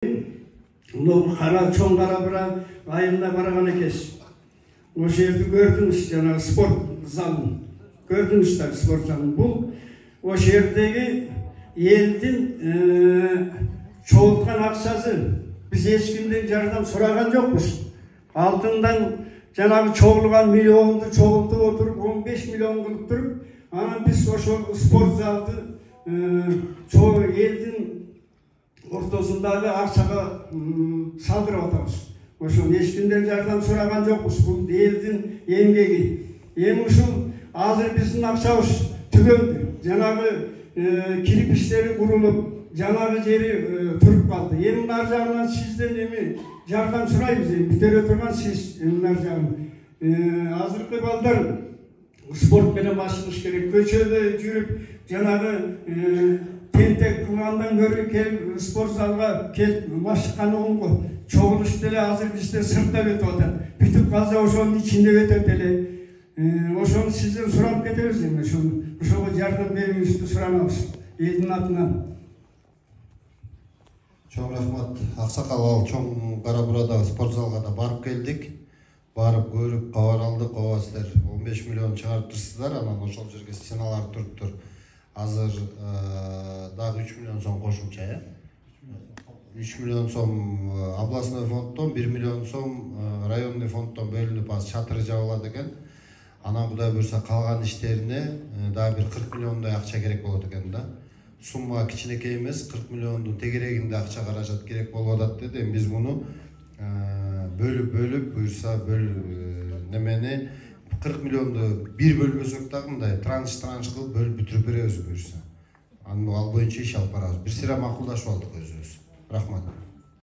Mына чоң кара бара айында барган экенсиз. Ошол жерди көрдүңүз, жанагы спорт залын. Көрдүңүздөр спорт залын. Бул ошол жердеги элдин чогулткан акчасы. Биз эч кимден жардам сураган жокпуз. Алтындан жанагы чогулган миллионду чогултуп отуруп, 15 миллион кылып туруп, анан биз ошол спорт залды элдин ортосундагы акчага салдырып атабыз. Ошол эч кимден жардам сураган жокпуз. Бул элдин эмгеги. Эми ушул азыр биздин акчабыз түгөндү. Жанагы кирпичтери курулуп, жанагы жери туруп калды. Эми нар жагынан сизден эми жардам сурайбыз. Бүтөрө турган сиз нар жагын. Азыркы балдар спорт менен башылыш керек. Көчөдө жүрүп, жанагы тентек кылгандан көрө келип спорт залга келип машыккан оңго чогулуш деле азыр бизде сыртта өтүп атат. Бүтүп калса ошонун ичинде өтөт эле. Ошону сизден сурап кетебиз эми. Ошого жардам берүүңүздү суранабыз элдин атынан. Чоң рахмат. Аксакал ал чоң Кара-Бурадагы спорт залга да барып келдик. Барып көрүп кабар алдык. Ооздар 15 миллион чыгарып турсуздар, анан ошол жерге стеналар туруптур. Азыр дагы 3 миллион сом кошумча, 3 миллион сом областной фонддон, 1 миллион сом районный фонддон бөлүнүп, азыр чатыры жабылат экен. Анан Кудай буйрса калган иштерине дагы бир 40 миллиондой акча керек болот экен да. Сумма кичинекей эмес, 40 миллиондун тегерегинде акча каражат керек болуп атат деди. Биз муну бөлүп буйрса немени 40 миллионду бир бөлбөсөк дагы мындай транш кылып бөлүп бүтүрүп беребиз буйрса. Ал боюнча иш алып барабыз. Бир сыйра макулдашып алдык өзүбүз. Рахмат.